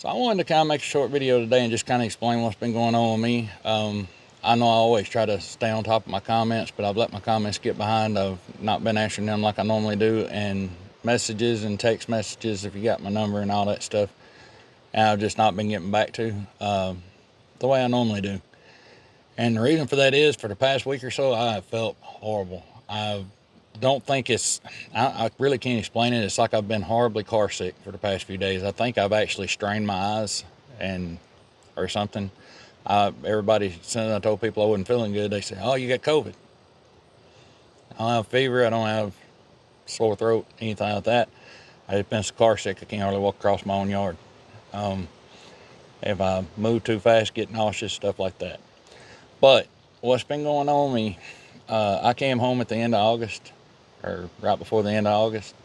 So I wanted to kind of make a short video today and just kind of explain what's been going on with me. I know I always try to stay on top of my comments, but I've let my comments get behind. I've not been answering them like I normally do, and messages and text messages if you got my number and all that stuff. And I've just not been getting back to the way I normally do. And the reason for that is for the past week or so, I have felt horrible. I don't think I really can't explain it. It's like I've been horribly car sick for the past few days. I think I've actually strained my eyes or something. Everybody, since I told people I wasn't feeling good, they said, "Oh, you got COVID." I don't have fever. I don't have sore throat, anything like that. I just been so car sick I can't hardly walk across my own yard. If I move too fast, get nauseous, stuff like that. But what's been going on with me, I came home at the end of August, or right before the end of August,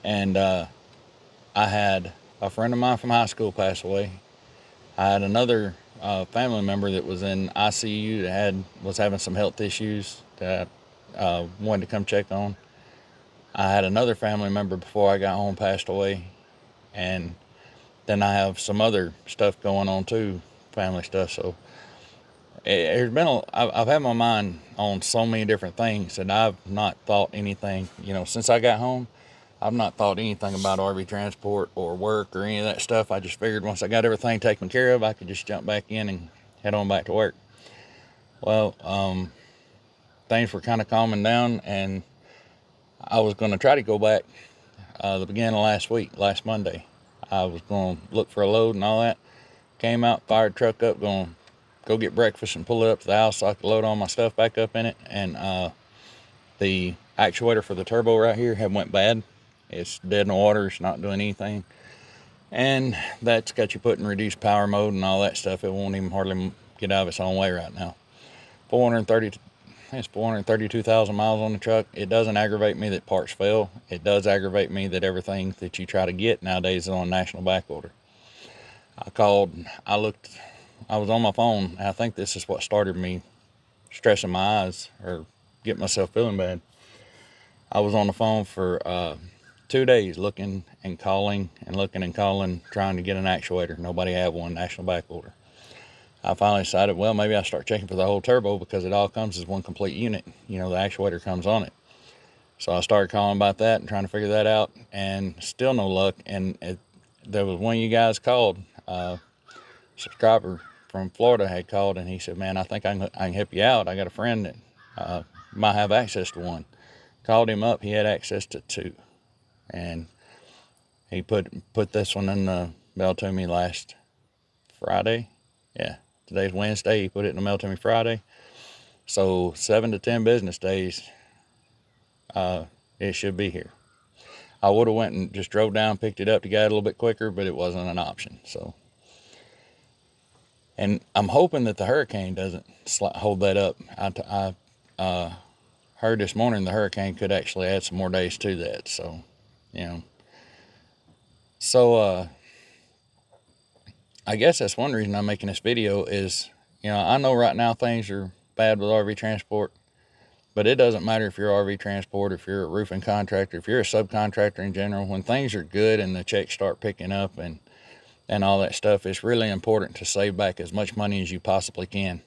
and I had a friend of mine from high school pass away. I had another family member that was in ICU that was having some health issues that I wanted to come check on. I had another family member before I got home passed away, and then I have some other stuff going on too, family stuff. So I've had my mind on so many different things that I've not thought anything, since I got home. I've not thought anything about RV transport or work or any of that stuff. I just figured once I got everything taken care of, I could just jump back in and head on back to work. Well, things were kind of calming down, and I was going to try to go back the beginning of last Monday. I was going to look for a load and all that. Came out, fired the truck up, going to go get breakfast and pull it up to the house so I could load all my stuff back up in it. And the actuator for the turbo right here had went bad. It's dead in the water. It's not doing anything. And that's got you put in reduced power mode and all that stuff. It won't even hardly get out of its own way right now. 432,000 miles on the truck. It doesn't aggravate me that parts fail. It does aggravate me that everything that you try to get nowadays is on national back order. I was on my phone. I think this is what started me stressing my eyes or getting myself feeling bad. I was on the phone for 2 days looking and calling, trying to get an actuator. Nobody had one, national back order. I finally decided, well, maybe I'll start checking for the whole turbo because it all comes as one complete unit. The actuator comes on it. So I started calling about that and trying to figure that out, and still no luck. And there was one of you guys called, subscriber from Florida had called, and he said, "Man, I think I can help you out. I got a friend that might have access to one." Called him up. He had access to two, and he put this one in the mail to me last Friday. Yeah, today's Wednesday. He put it in the mail to me Friday. So 7 to 10 business days, it should be here. I would have went and just drove down, picked it up to get it a little bit quicker, but it wasn't an option. So, and I'm hoping that the hurricane doesn't hold that up. I heard this morning the hurricane could actually add some more days to that. So, I guess that's one reason I'm making this video is, I know right now things are bad with RV transport, but it doesn't matter if you're RV transport, if you're a roofing contractor, if you're a subcontractor in general. When things are good and the checks start picking up and all that stuff, it's really important to save back as much money as you possibly can.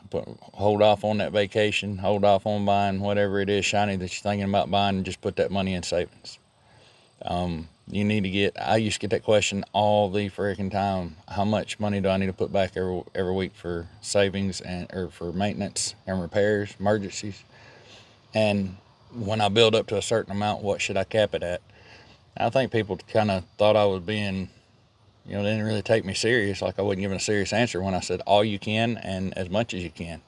But hold off on that vacation, hold off on buying whatever it is shiny that you're thinking about buying, and just put that money in savings. I used to get that question all the freaking time. How much money do I need to put back every week for savings or for maintenance and repairs, emergencies? And when I build up to a certain amount, what should I cap it at? I think people kind of thought I was being, they didn't really take me serious. Like I wasn't giving a serious answer when I said all you can and as much as you can,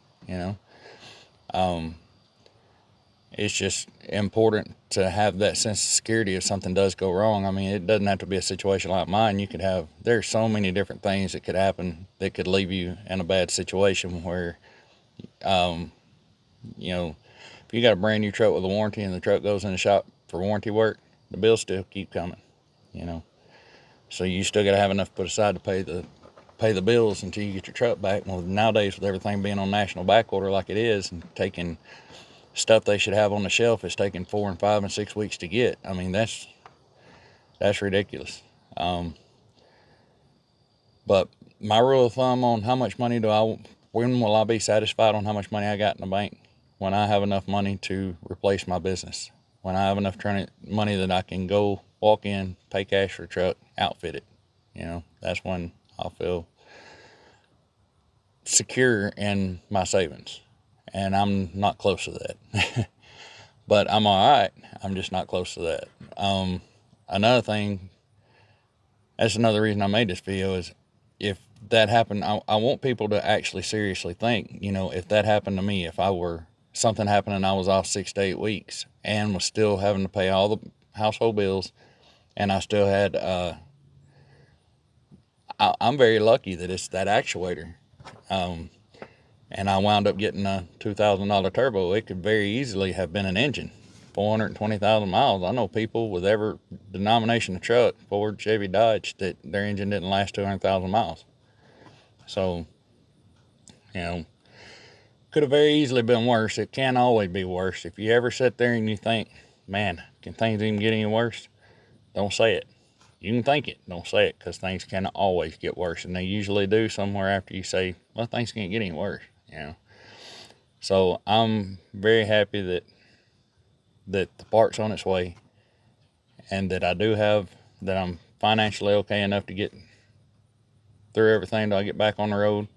It's just important to have that sense of security if something does go wrong. I mean, it doesn't have to be a situation like mine. There's so many different things that could happen that could leave you in a bad situation where, if you got a brand new truck with a warranty and the truck goes in the shop for warranty work, the bills still keep coming, So you still got to have enough put aside to pay the bills until you get your truck back. Well, nowadays with everything being on national back order like it is and taking stuff they should have on the shelf is taking 4 and 5 and 6 weeks to get. I mean, that's ridiculous. But my rule of thumb on how much money when will I be satisfied on how much money I got in the bank? When I have enough money to replace my business. When I have enough money that I can go walk in, pay cash for a truck, outfit it. You know, that's when I'll feel secure in my savings. And I'm not close to that. But I'm all right. I'm just not close to that. Another thing, that's another reason I made this video, is if that happened, I want people to actually seriously think, you know, if that happened to me, if something happened and I was off 6 to 8 weeks and was still having to pay all the household bills, and I still had, I'm very lucky that it's that actuator. And I wound up getting a $2,000 turbo. It could very easily have been an engine. 420,000 miles. I know people with every denomination of truck, Ford, Chevy, Dodge, that their engine didn't last 200,000 miles. So, you know, could have very easily been worse. It can always be worse. If you ever sit there and you think, man, can things even get any worse? Don't say it. You can think it, don't say it, because things can always get worse. And they usually do somewhere after you say, well, things can't get any worse, you know. So I'm very happy that the part's on its way, and that that I'm financially okay enough to get through everything until I get back on the road,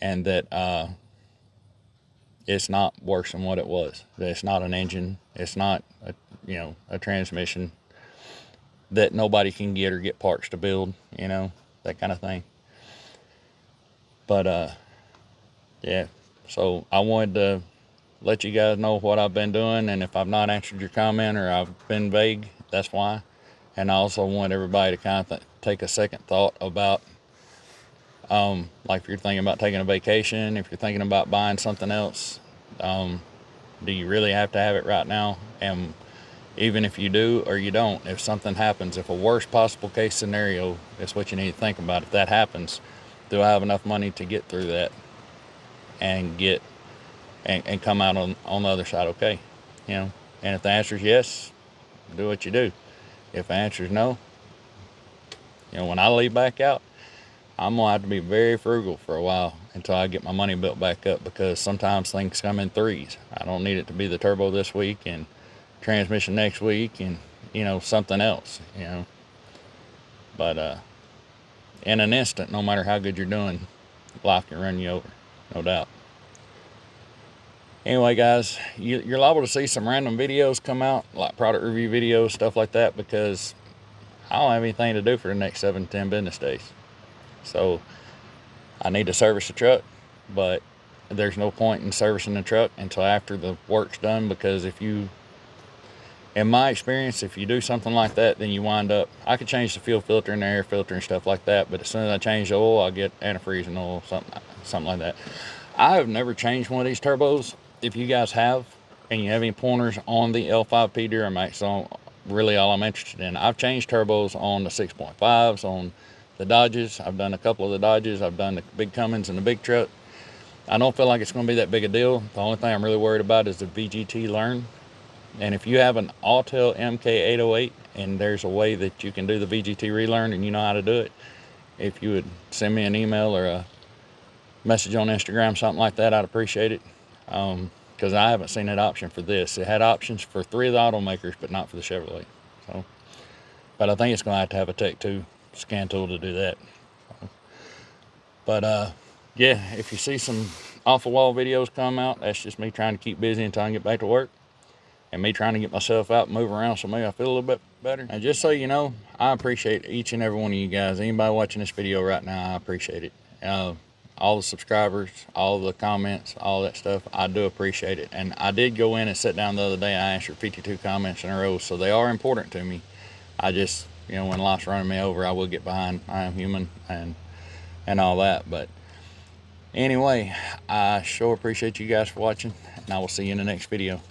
and that it's not worse than what it was. That it's not an engine, it's not a transmission that nobody can get or get parts to build, you know, that kind of thing. But yeah, so I wanted to let you guys know what I've been doing, and if I've not answered your comment or I've been vague, that's why. And I also want everybody to kind of take a second thought about, like if you're thinking about taking a vacation, if you're thinking about buying something else, do you really have to have it right now? And even if you do or you don't, if something happens, if a worst possible case scenario is what you need to think about, if that happens, do I have enough money to get through that and and come out on the other side okay? You know, and if the answer is yes, do what you do. If the answer is no, you know, when I leave back out, I'm gonna have to be very frugal for a while until I get my money built back up, because sometimes things come in threes. I don't need it to be the turbo this week and transmission next week and, you know, something else, you know. But in an instant, no matter how good you're doing, life can run you over, no doubt. Anyway, guys, you're liable to see some random videos come out, like product review videos, stuff like that, because I don't have anything to do for the next 7 to 10 business days. So I need to service the truck, but there's no point in servicing the truck until after the work's done, because in my experience, if you do something like that, then you wind up, I could change the fuel filter and the air filter and stuff like that, but as soon as I change the oil, I'll get antifreeze and oil, something like that. I have never changed one of these turbos. If you guys have, and you have any pointers on the L5P Duramax, so really all I'm interested in. I've changed turbos on the 6.5s, on the Dodges. I've done a couple of the Dodges. I've done the big Cummins and the big truck. I don't feel like it's going to be that big a deal. The only thing I'm really worried about is the VGT Learn. And if you have an Autel MK808 and there's a way that you can do the VGT relearn and you know how to do it, if you would send me an email or a message on Instagram, something like that, I'd appreciate it. Because I haven't seen that option for this. It had options for 3 of the automakers, but not for the Chevrolet. So, but I think it's going to have a Tech 2 scan tool to do that. But yeah, if you see some off-the-wall videos come out, that's just me trying to keep busy until I can get back to work, and me trying to get myself out and move around so maybe I feel a little bit better. And just so you know, I appreciate each and every one of you guys. Anybody watching this video right now, I appreciate it. All the subscribers, all the comments, all that stuff, I do appreciate it. And I did go in and sit down the other day, I answered 52 comments in a row, so they are important to me. I just, you know, when life's running me over, I will get behind. I am human and all that. But anyway, I sure appreciate you guys for watching, and I will see you in the next video.